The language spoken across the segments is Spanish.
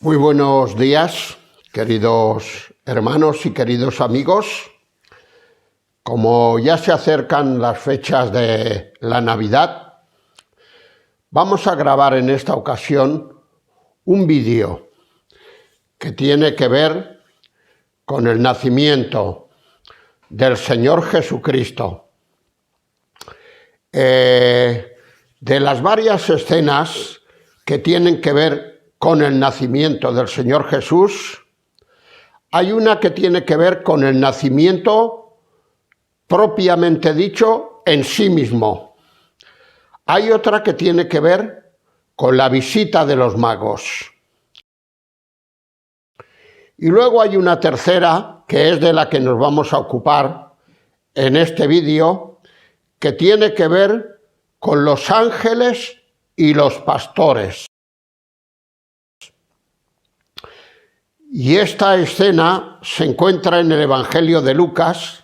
Muy buenos días, queridos hermanos y queridos amigos. Como ya se acercan las fechas de la Navidad, vamos a grabar en esta ocasión un vídeo que tiene que ver con el nacimiento del Señor Jesucristo. De las varias escenas que tienen que ver con el nacimiento del Señor Jesús, hay una que tiene que ver con el nacimiento propiamente dicho en sí mismo. Hay otra que tiene que ver con la visita de los magos. Y luego hay una tercera, que es de la que nos vamos a ocupar en este vídeo, que tiene que ver con los ángeles y los pastores. Y esta escena se encuentra en el Evangelio de Lucas,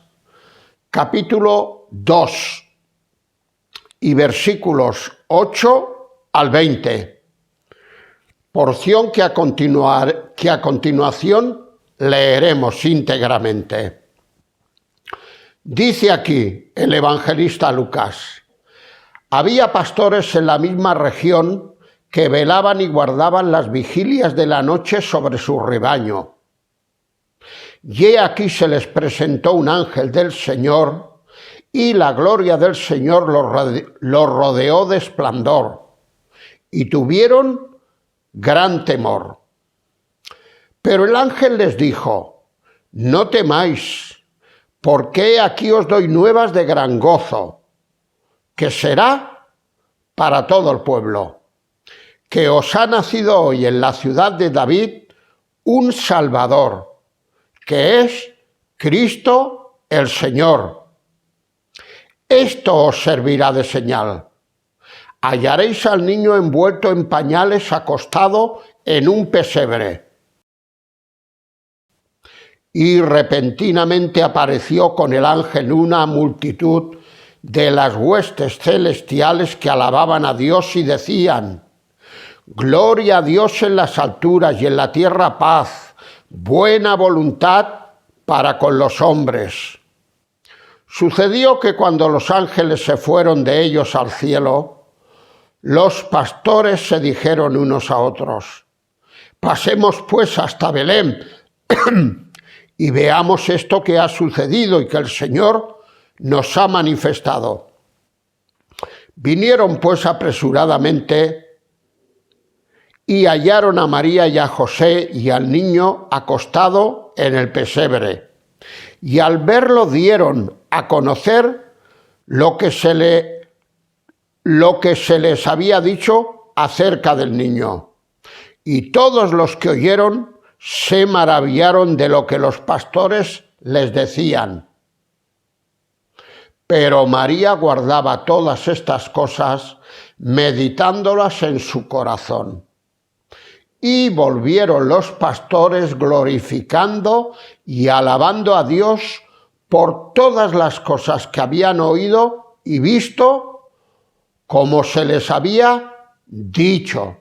capítulo 2, y versículos 8 al 20, porción que a continuación leeremos íntegramente. Dice aquí el evangelista Lucas: había pastores en la misma región que velaban y guardaban las vigilias de la noche sobre su rebaño. Y he aquí se les presentó un ángel del Señor, y la gloria del Señor los rodeó de esplendor, y tuvieron gran temor. Pero el ángel les dijo: no temáis, porque aquí os doy nuevas de gran gozo, que será para todo el pueblo, que os ha nacido hoy en la ciudad de David un Salvador, que es Cristo el Señor. Esto os servirá de señal: hallaréis al niño envuelto en pañales, acostado en un pesebre. Y repentinamente apareció con el ángel una multitud de las huestes celestiales que alababan a Dios y decían: gloria a Dios en las alturas y en la tierra paz, buena voluntad para con los hombres. Sucedió que cuando los ángeles se fueron de ellos al cielo, los pastores se dijeron unos a otros: pasemos pues hasta Belén y veamos esto que ha sucedido y que el Señor nos ha manifestado. Vinieron pues apresuradamente y hallaron a María y a José y al niño acostado en el pesebre. Y al verlo dieron a conocer lo que se les había dicho acerca del niño. Y todos los que oyeron se maravillaron de lo que los pastores les decían. Pero María guardaba todas estas cosas, meditándolas en su corazón. Y volvieron los pastores glorificando y alabando a Dios por todas las cosas que habían oído y visto, como se les había dicho.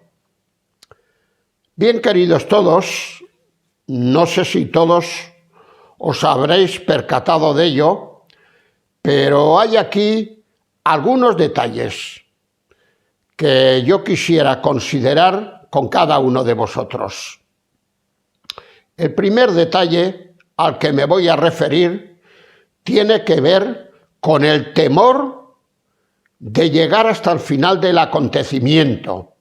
Bien, queridos todos, no sé si todos os habréis percatado de ello, pero hay aquí algunos detalles que yo quisiera considerar con cada uno de vosotros. El primer detalle al que me voy a referir tiene que ver con el temor de llegar hasta el final del acontecimiento.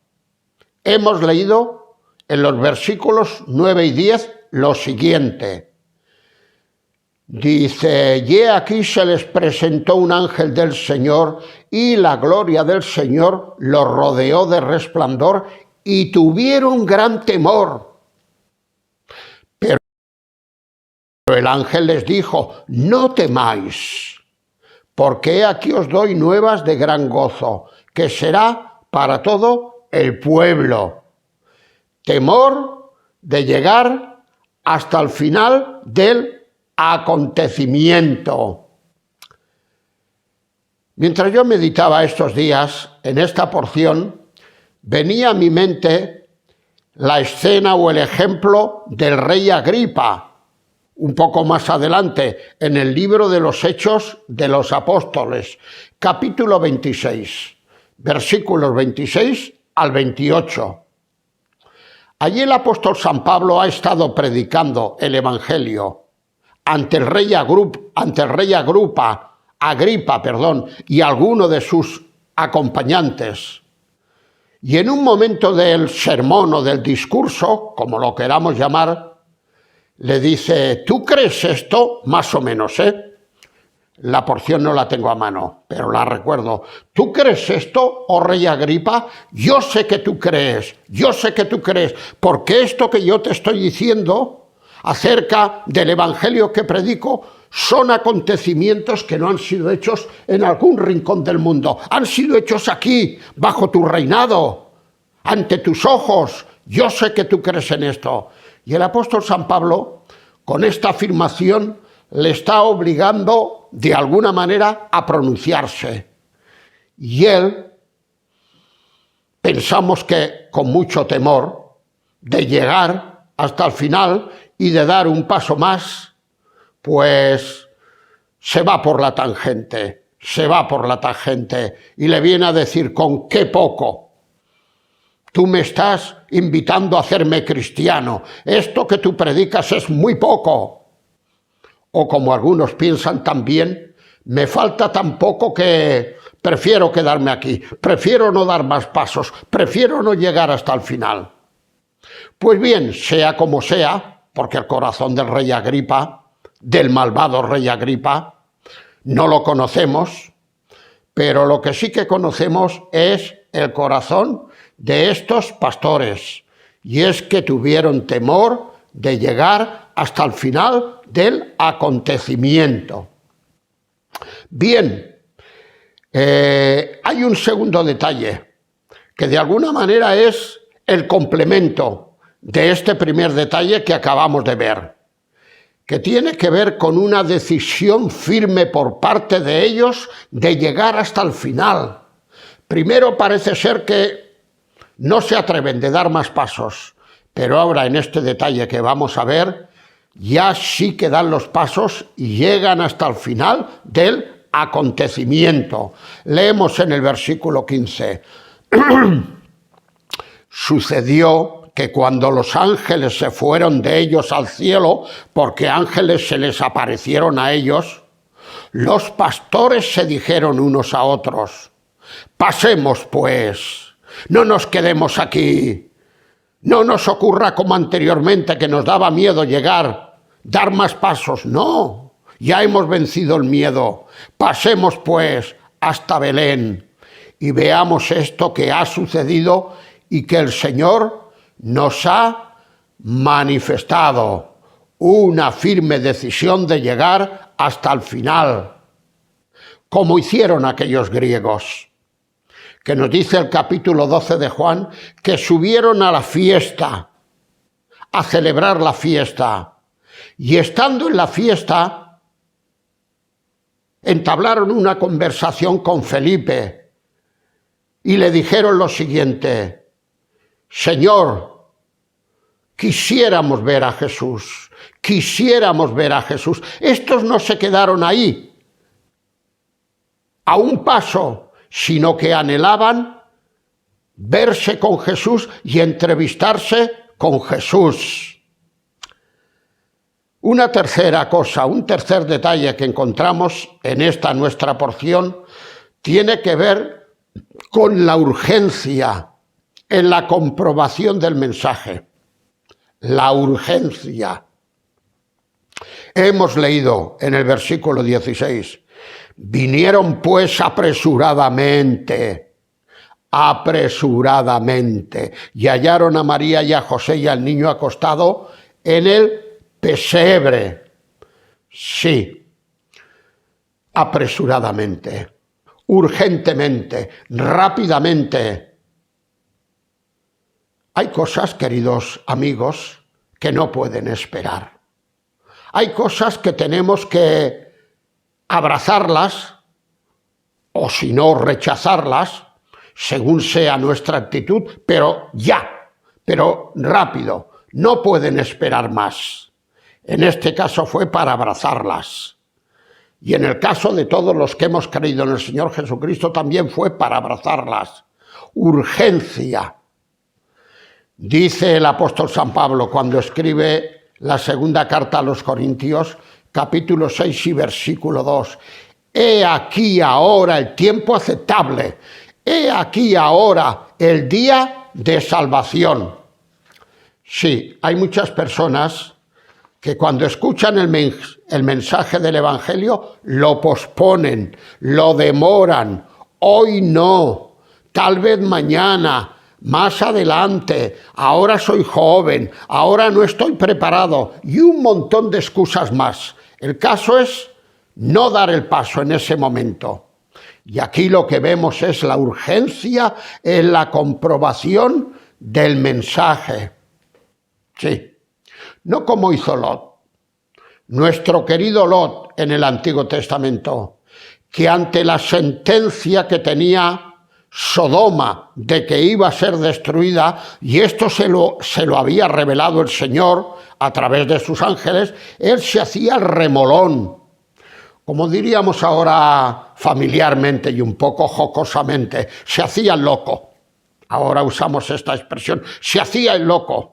Hemos leído en los versículos 9 y 10 lo siguiente. Dice: y aquí se les presentó un ángel del Señor, y la gloria del Señor los rodeó de resplandor, y tuvieron gran temor. Pero el ángel les dijo: no temáis, porque aquí os doy nuevas de gran gozo, que será para todo el pueblo. Temor de llegar hasta el final del acontecimiento. Mientras yo meditaba estos días en esta porción, venía a mi mente la escena o el ejemplo del rey Agripa, un poco más adelante, en el libro de los Hechos de los Apóstoles, capítulo 26, versículos 26 al 28. Allí el apóstol San Pablo ha estado predicando el Evangelio ante el rey Agripa, y alguno de sus acompañantes. Y en un momento del sermón o del discurso, como lo queramos llamar, le dice: ¿tú crees esto? Más o menos, La porción no la tengo a mano, pero la recuerdo. ¿Tú crees esto, oh rey Agripa? Yo sé que tú crees, porque esto que yo te estoy diciendo acerca del evangelio que predico son acontecimientos que no han sido hechos en algún rincón del mundo, han sido hechos aquí, bajo tu reinado, ante tus ojos. Yo sé que tú crees en esto. Y el apóstol San Pablo, con esta afirmación, le está obligando de alguna manera a pronunciarse. Y él, pensamos que con mucho temor de llegar hasta el final y de dar un paso más, pues se va por la tangente y le viene a decir: con qué poco. Tú me estás invitando a hacerme cristiano. Esto que tú predicas es muy poco. O como algunos piensan también, me falta tan poco que prefiero quedarme aquí, prefiero no dar más pasos, prefiero no llegar hasta el final. Pues bien, sea como sea, porque el corazón del rey Agripa, del malvado rey Agripa, no lo conocemos, pero lo que sí que conocemos es el corazón de estos pastores, y es que tuvieron temor de llegar hasta el final del acontecimiento. Bien, hay un segundo detalle que de alguna manera es el complemento de este primer detalle que acabamos de ver, que tiene que ver con una decisión firme por parte de ellos de llegar hasta el final. Primero parece ser que no se atreven de dar más pasos, pero ahora en este detalle que vamos a ver, ya sí que dan los pasos y llegan hasta el final del acontecimiento. Leemos en el versículo 15. Sucedió que cuando los ángeles se fueron de ellos al cielo, porque ángeles se les aparecieron a ellos, los pastores se dijeron unos a otros: pasemos pues, no nos quedemos aquí. No nos ocurra como anteriormente, que nos daba miedo llegar, dar más pasos. No, ya hemos vencido el miedo. Pasemos pues hasta Belén y veamos esto que ha sucedido y que el Señor nos ha manifestado. Una firme decisión de llegar hasta el final, como hicieron aquellos griegos, que nos dice el capítulo 12 de Juan, que subieron a la fiesta, a celebrar la fiesta, y estando en la fiesta, entablaron una conversación con Felipe, y le dijeron lo siguiente: Señor, quisiéramos ver a Jesús, quisiéramos ver a Jesús. Estos no se quedaron ahí, a un paso, sino que anhelaban verse con Jesús y entrevistarse con Jesús. Una tercera cosa, un tercer detalle que encontramos en esta nuestra porción, tiene que ver con la urgencia en la comprobación del mensaje. La urgencia. Hemos leído en el versículo 16: vinieron pues apresuradamente, y hallaron a María y a José y al niño acostado en el pesebre. Sí, apresuradamente, urgentemente, rápidamente. Hay cosas, queridos amigos, que no pueden esperar. Hay cosas que tenemos que abrazarlas, o si no, rechazarlas, según sea nuestra actitud, pero ya, pero rápido, no pueden esperar más. En este caso fue para abrazarlas. Y en el caso de todos los que hemos creído en el Señor Jesucristo también fue para abrazarlas. Urgencia. Dice el apóstol San Pablo cuando escribe la segunda carta a los Corintios, capítulo 6 y versículo 2. He aquí ahora el tiempo aceptable. He aquí ahora el día de salvación. Sí, hay muchas personas que cuando escuchan el mensaje del Evangelio lo posponen, lo demoran. Hoy no, tal vez mañana, más adelante, ahora soy joven, ahora no estoy preparado y un montón de excusas más. El caso es no dar el paso en ese momento. Y aquí lo que vemos es la urgencia en la comprobación del mensaje. Sí. No como hizo Lot, nuestro querido Lot en el Antiguo Testamento, que ante la sentencia que tenía Sodoma de que iba a ser destruida, y esto se lo había revelado el Señor a través de sus ángeles, él se hacía el remolón, como diríamos ahora familiarmente y un poco jocosamente, se hacía el loco. Ahora usamos esta expresión, se hacía el loco.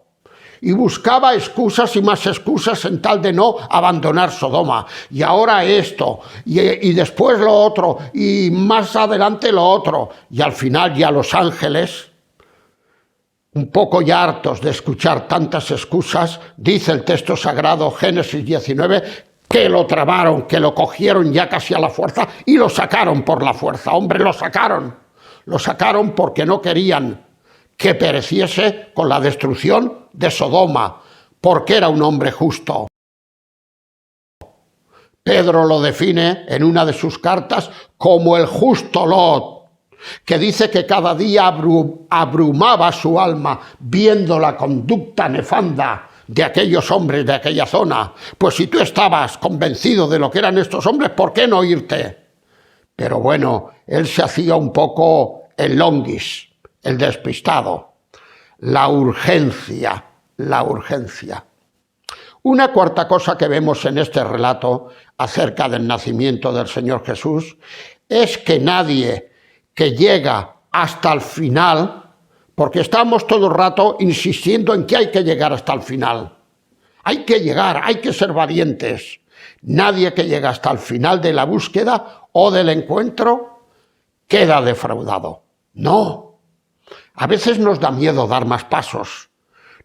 Y buscaba excusas y más excusas en tal de no abandonar Sodoma. Y ahora esto, y después lo otro, y más adelante lo otro. Y al final ya los ángeles, un poco ya hartos de escuchar tantas excusas, dice el texto sagrado, Génesis 19, que lo tramaron, que lo cogieron ya casi a la fuerza y lo sacaron por la fuerza. Hombre, lo sacaron. Lo sacaron porque no querían que pereciese con la destrucción de Sodoma, porque era un hombre justo. Pedro lo define en una de sus cartas como el justo Lot, que dice que cada día abrumaba su alma viendo la conducta nefanda de aquellos hombres de aquella zona. Pues si tú estabas convencido de lo que eran estos hombres, ¿por qué no irte? Pero bueno, él se hacía un poco el longuis, el despistado. La urgencia. Una cuarta cosa que vemos en este relato acerca del nacimiento del Señor Jesús es que nadie que llega hasta el final, porque estamos todo el rato insistiendo en que hay que llegar hasta el final. Hay que llegar, hay que ser valientes. Nadie que llega hasta el final de la búsqueda o del encuentro queda defraudado. No. A veces nos da miedo dar más pasos.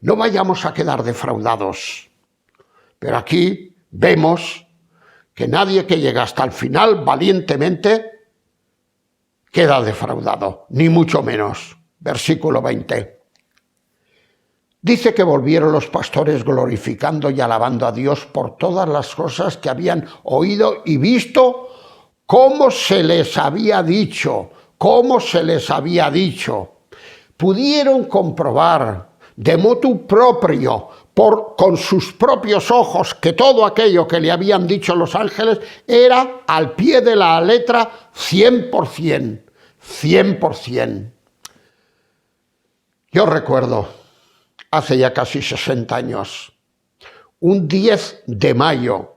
No vayamos a quedar defraudados. Pero aquí vemos que nadie que llega hasta el final valientemente queda defraudado, ni mucho menos. Versículo 20. Dice que volvieron los pastores glorificando y alabando a Dios por todas las cosas que habían oído y visto, como se les había dicho, Pudieron comprobar de motu proprio, con sus propios ojos, que todo aquello que le habían dicho los ángeles era al pie de la letra 100%. Yo recuerdo, hace ya casi 60 años, un 10 de mayo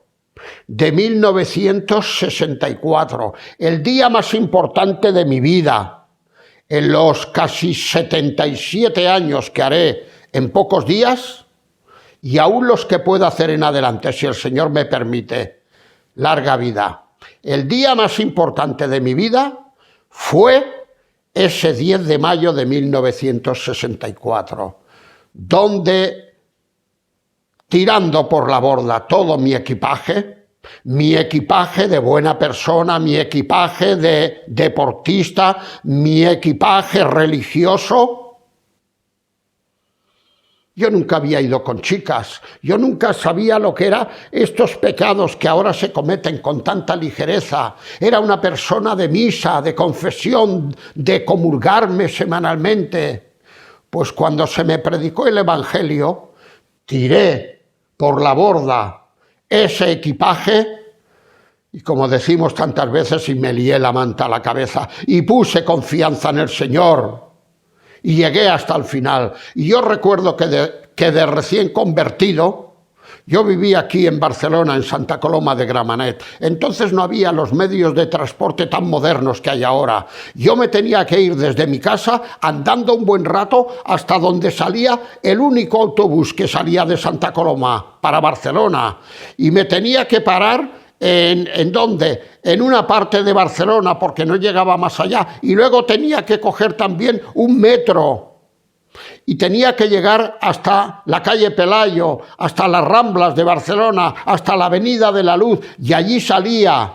de 1964, el día más importante de mi vida, en los casi 77 años que haré en pocos días, y aún los que pueda hacer en adelante, si el Señor me permite, larga vida. El día más importante de mi vida fue ese 10 de mayo de 1964, donde, tirando por la borda todo mi equipaje de buena persona, mi equipaje de deportista, mi equipaje religioso. Yo nunca había ido con chicas, yo nunca sabía lo que eran estos pecados que ahora se cometen con tanta ligereza. Era una persona de misa, de confesión, de comulgarme semanalmente. Pues cuando se me predicó el Evangelio, tiré por la borda ese equipaje y, como decimos tantas veces, y me lié la manta a la cabeza y puse confianza en el Señor y llegué hasta el final. Y yo recuerdo que de recién convertido, yo vivía aquí en Barcelona, en Santa Coloma de Gramenet. Entonces no había los medios de transporte tan modernos que hay ahora. Yo me tenía que ir desde mi casa andando un buen rato hasta donde salía el único autobús que salía de Santa Coloma para Barcelona. Y me tenía que parar ¿en dónde? En una parte de Barcelona porque no llegaba más allá. Y luego tenía que coger también un metro. Y tenía que llegar hasta la calle Pelayo, hasta las Ramblas de Barcelona, hasta la Avenida de la Luz, y allí salía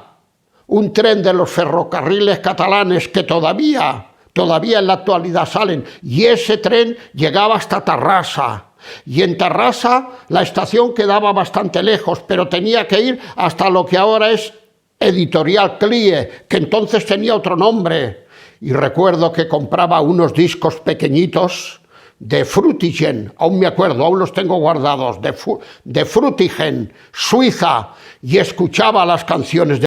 un tren de los ferrocarriles catalanes que todavía en la actualidad salen, y ese tren llegaba hasta Tarrasa. Y en Tarrasa la estación quedaba bastante lejos, pero tenía que ir hasta lo que ahora es Editorial Clie, que entonces tenía otro nombre. Y recuerdo que compraba unos discos pequeñitos de Frutigen, aún me acuerdo, aún los tengo guardados, de Frutigen, Suiza, y escuchaba las canciones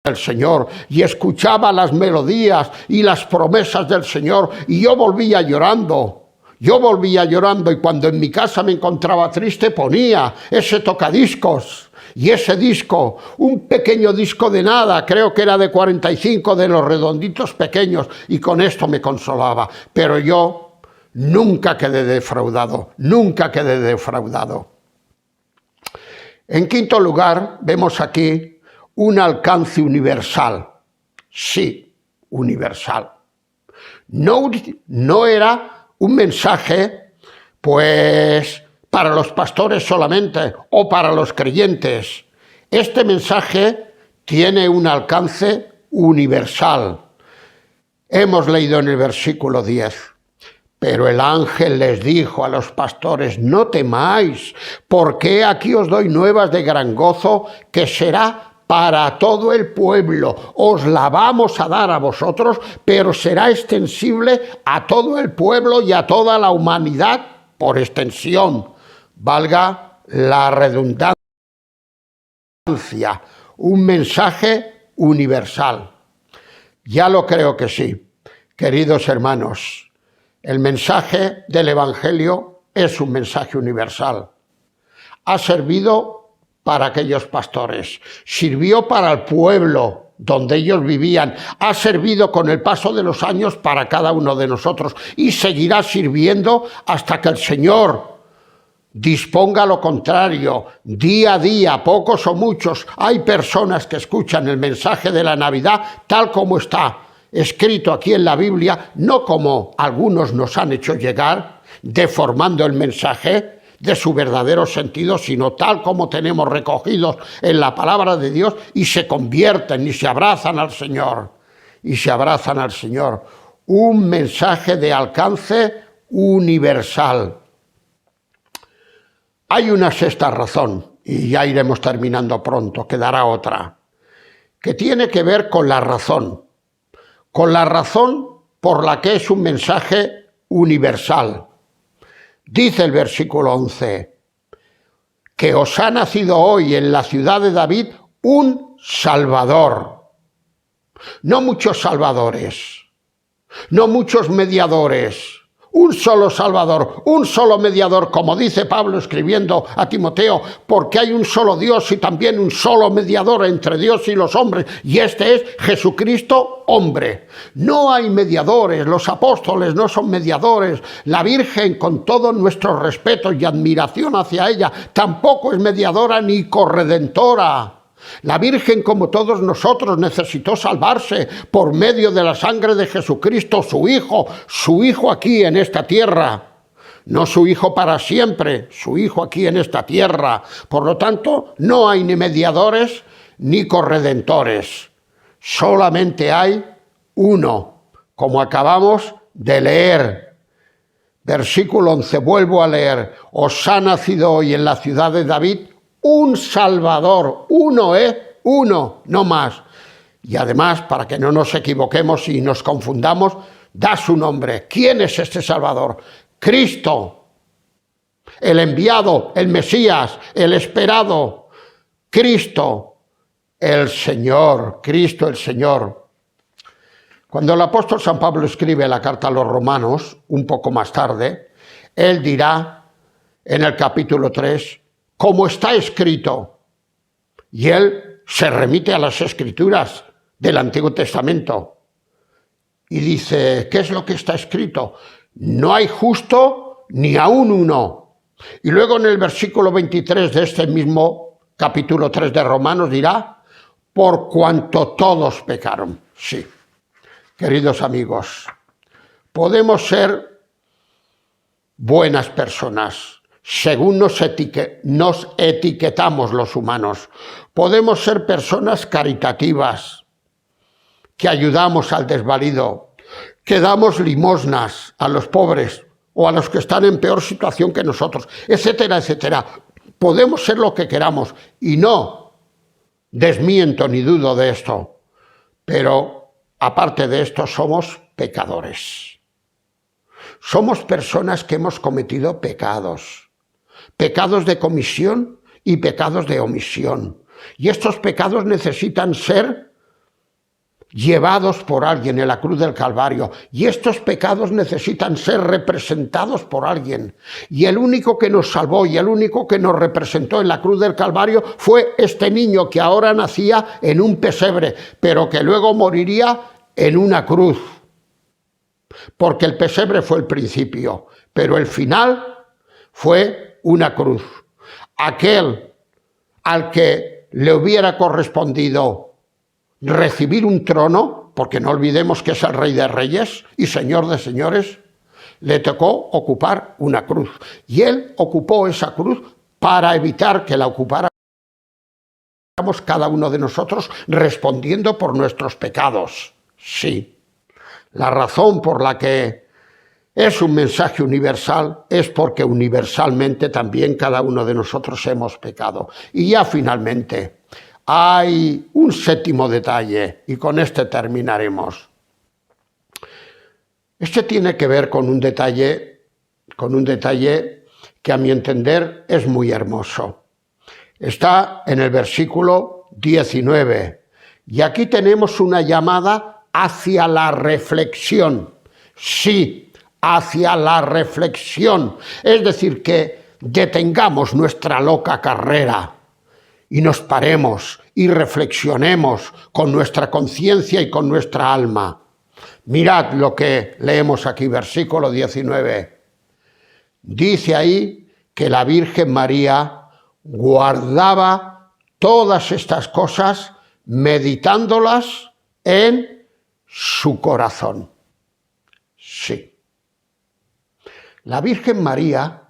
del Señor, y escuchaba las melodías y las promesas del Señor, y yo volvía llorando, y cuando en mi casa me encontraba triste ponía ese tocadiscos. Y ese disco, un pequeño disco de nada, creo que era de 45, de los redonditos pequeños, y con esto me consolaba. Pero yo nunca quedé defraudado, nunca quedé defraudado. En quinto lugar, vemos aquí un alcance universal. Sí, universal. No era un mensaje, pues, para los pastores solamente o para los creyentes. Este mensaje tiene un alcance universal. Hemos leído en el versículo 10. Pero el ángel les dijo a los pastores: no temáis, porque aquí os doy nuevas de gran gozo, que será para todo el pueblo. Os la vamos a dar a vosotros, pero será extensible a todo el pueblo y a toda la humanidad por extensión. Valga la redundancia, un mensaje universal. Ya lo creo que sí, queridos hermanos, el mensaje del Evangelio es un mensaje universal. Ha servido para aquellos pastores, sirvió para el pueblo donde ellos vivían, ha servido con el paso de los años para cada uno de nosotros y seguirá sirviendo hasta que el Señor disponga lo contrario. Día a día, pocos o muchos, hay personas que escuchan el mensaje de la Navidad tal como está escrito aquí en la Biblia, no como algunos nos han hecho llegar, deformando el mensaje de su verdadero sentido, sino tal como tenemos recogidos en la palabra de Dios, y se convierten y se abrazan al Señor. Un mensaje de alcance universal. Hay una sexta razón, y ya iremos terminando pronto, quedará otra, que tiene que ver con la razón por la que es un mensaje universal. Dice el versículo 11, que os ha nacido hoy en la ciudad de David un Salvador. No muchos salvadores, no muchos mediadores, un solo Salvador, un solo mediador, como dice Pablo escribiendo a Timoteo, porque hay un solo Dios y también un solo mediador entre Dios y los hombres, y este es Jesucristo, hombre. No hay mediadores, los apóstoles no son mediadores, la Virgen, con todo nuestro respeto y admiración hacia ella, tampoco es mediadora ni corredentora. La Virgen, como todos nosotros, necesitó salvarse por medio de la sangre de Jesucristo, su Hijo aquí en esta tierra. No su Hijo para siempre, su Hijo aquí en esta tierra. Por lo tanto, no hay ni mediadores ni corredentores. Solamente hay uno, como acabamos de leer. Versículo 11, vuelvo a leer. Os ha nacido hoy en la ciudad de David un Salvador, uno, no más. Y además, para que no nos equivoquemos y nos confundamos, da su nombre. ¿Quién es este Salvador? Cristo, el enviado, el Mesías, el esperado. Cristo el Señor. Cuando el apóstol San Pablo escribe la carta a los romanos, un poco más tarde, él dirá en el capítulo 3, como está escrito, y él se remite a las escrituras del Antiguo Testamento y dice, ¿qué es lo que está escrito? No hay justo ni aun uno. Y luego en el versículo 23 de este mismo capítulo 3 de Romanos dirá, por cuanto todos pecaron. Sí, queridos amigos, podemos ser buenas personas, según nos etiquetamos los humanos. Podemos ser personas caritativas, que ayudamos al desvalido, que damos limosnas a los pobres o a los que están en peor situación que nosotros, etcétera, etcétera. Podemos ser lo que queramos y no desmiento ni dudo de esto, pero aparte de esto somos pecadores. Somos personas que hemos cometido pecados de comisión y pecados de omisión. Y estos pecados necesitan ser llevados por alguien en la cruz del Calvario. Y estos pecados necesitan ser representados por alguien. Y el único que nos salvó y el único que nos representó en la cruz del Calvario fue este niño que ahora nacía en un pesebre, pero que luego moriría en una cruz. Porque el pesebre fue el principio, pero el final fue una cruz. Aquel al que le hubiera correspondido recibir un trono, porque no olvidemos que es el Rey de Reyes y Señor de Señores, le tocó ocupar una cruz. Y él ocupó esa cruz para evitar que la ocupáramos cada uno de nosotros respondiendo por nuestros pecados. Sí, la razón por la que es un mensaje universal es porque universalmente también cada uno de nosotros hemos pecado. Y ya finalmente hay un séptimo detalle, y con este terminaremos. Este tiene que ver con un detalle que a mi entender es muy hermoso. Está en el versículo 19, y aquí tenemos una llamada hacia la reflexión. Sí, hacia la reflexión. Es decir, que detengamos nuestra loca carrera y nos paremos y reflexionemos con nuestra conciencia y con nuestra alma. Mirad lo que leemos aquí, versículo 19. Dice ahí que la Virgen María guardaba todas estas cosas meditándolas en su corazón. Sí. La Virgen María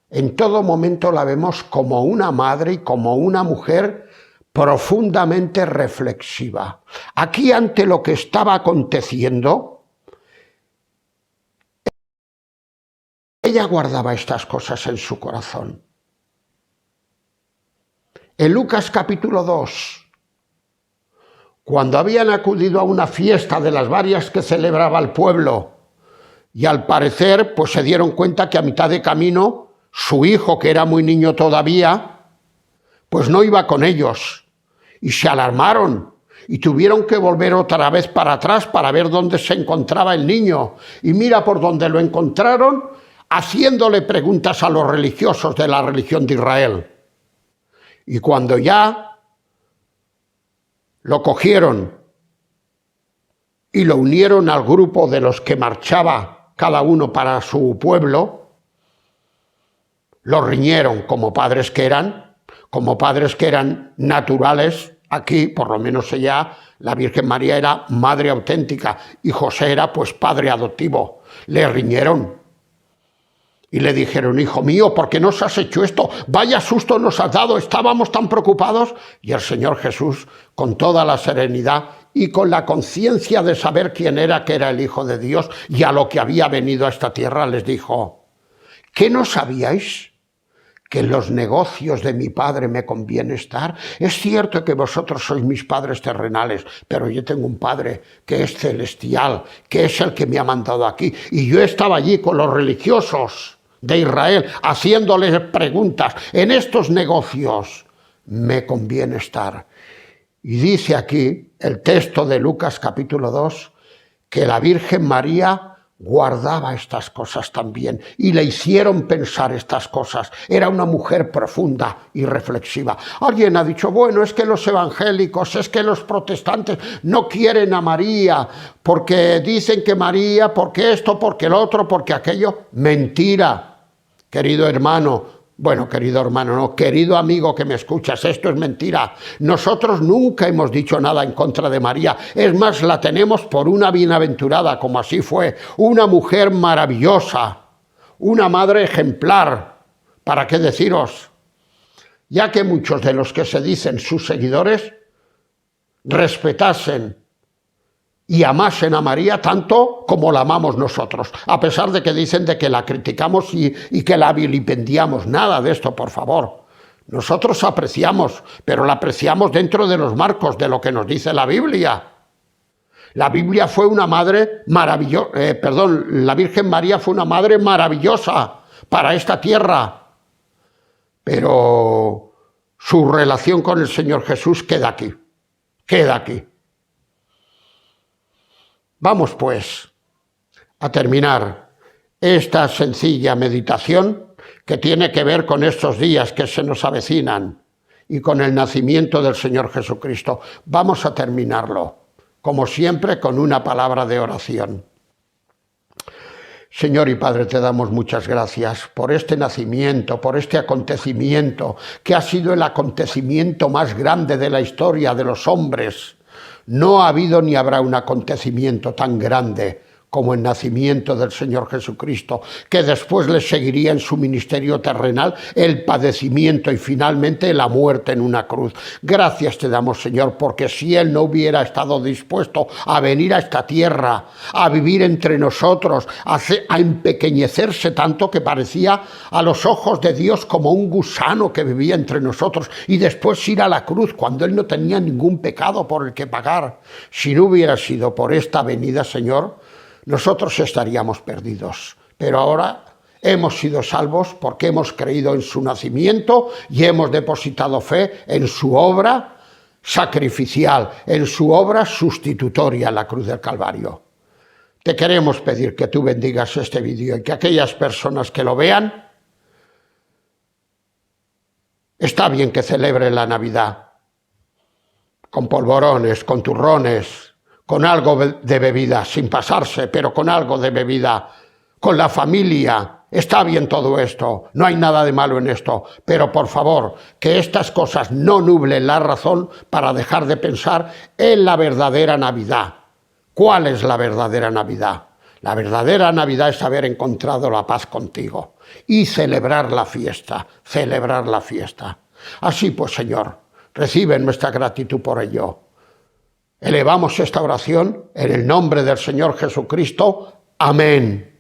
en todo momento la vemos como una madre y como una mujer profundamente reflexiva. Aquí, ante lo que estaba aconteciendo, ella guardaba estas cosas en su corazón. En Lucas capítulo 2, cuando habían acudido a una fiesta de las varias que celebraba el pueblo, y al parecer pues se dieron cuenta que a mitad de camino su hijo, que era muy niño todavía, pues no iba con ellos, y se alarmaron y tuvieron que volver otra vez para atrás para ver dónde se encontraba el niño. Y mira por dónde lo encontraron, haciéndole preguntas a los religiosos de la religión de Israel. Y cuando ya lo cogieron y lo unieron al grupo de los que marchaba cada uno para su pueblo, los riñeron como padres que eran naturales. Aquí, por lo menos ella, la Virgen María, era madre auténtica y José era pues padre adoptivo. Le riñeron y le dijeron, hijo mío, ¿por qué nos has hecho esto? Vaya susto nos has dado, estábamos tan preocupados. Y el Señor Jesús, con toda la serenidad y con la conciencia de saber quién era, que era el Hijo de Dios y a lo que había venido a esta tierra, les dijo, ¿qué no sabíais que en los negocios de mi Padre me conviene estar? Es cierto que vosotros sois mis padres terrenales, pero yo tengo un Padre que es celestial, que es el que me ha mandado aquí. Y yo estaba allí con los religiosos de Israel, haciéndoles preguntas. En estos negocios me conviene estar. Y dice aquí el texto de Lucas capítulo 2, que la Virgen María guardaba estas cosas también y le hicieron pensar estas cosas. Era una mujer profunda y reflexiva. Alguien ha dicho, bueno, es que los evangélicos, es que los protestantes no quieren a María porque dicen que María, porque esto, porque el otro, porque aquello. Mentira, querido hermano. Bueno, querido hermano, no, querido amigo que me escuchas, esto es mentira. Nosotros nunca hemos dicho nada en contra de María. Es más, la tenemos por una bienaventurada, como así fue. Una mujer maravillosa, una madre ejemplar. ¿Para qué deciros? Ya que muchos de los que se dicen sus seguidores respetasen y amasen a María tanto como la amamos nosotros, a pesar de que dicen de que la criticamos y que la vilipendiamos. Nada de esto, por favor. Nosotros apreciamos, pero la apreciamos dentro de los marcos de lo que nos dice la Biblia. La Biblia fue una madre maravillosa, la Virgen María fue una madre maravillosa para esta tierra, pero su relación con el Señor Jesús queda aquí, queda aquí. Vamos, pues, a terminar esta sencilla meditación que tiene que ver con estos días que se nos avecinan y con el nacimiento del Señor Jesucristo. Vamos a terminarlo, como siempre, con una palabra de oración. Señor y Padre, te damos muchas gracias por este nacimiento, por este acontecimiento, que ha sido el acontecimiento más grande de la historia de los hombres. No ha habido ni habrá un acontecimiento tan grande como el nacimiento del Señor Jesucristo, que después le seguiría en su ministerio terrenal el padecimiento y finalmente la muerte en una cruz. Gracias te damos, Señor, porque si Él no hubiera estado dispuesto a venir a esta tierra, a vivir entre nosotros, a empequeñecerse tanto que parecía a los ojos de Dios como un gusano que vivía entre nosotros, y después ir a la cruz cuando Él no tenía ningún pecado por el que pagar, si no hubiera sido por esta venida, Señor, nosotros estaríamos perdidos. Pero ahora hemos sido salvos porque hemos creído en su nacimiento y hemos depositado fe en su obra sacrificial, en su obra sustitutoria en la cruz del Calvario. Te queremos pedir que tú bendigas este vídeo y que aquellas personas que lo vean, está bien que celebren la Navidad con polvorones, con turrones, con algo de bebida, sin pasarse, pero con algo de bebida, con la familia. Está bien todo esto, no hay nada de malo en esto, pero por favor, que estas cosas no nublen la razón para dejar de pensar en la verdadera Navidad. ¿Cuál es la verdadera Navidad? La verdadera Navidad es haber encontrado la paz contigo y celebrar la fiesta, celebrar la fiesta. Así pues, Señor, recibe nuestra gratitud por ello. Elevamos esta oración en el nombre del Señor Jesucristo. Amén.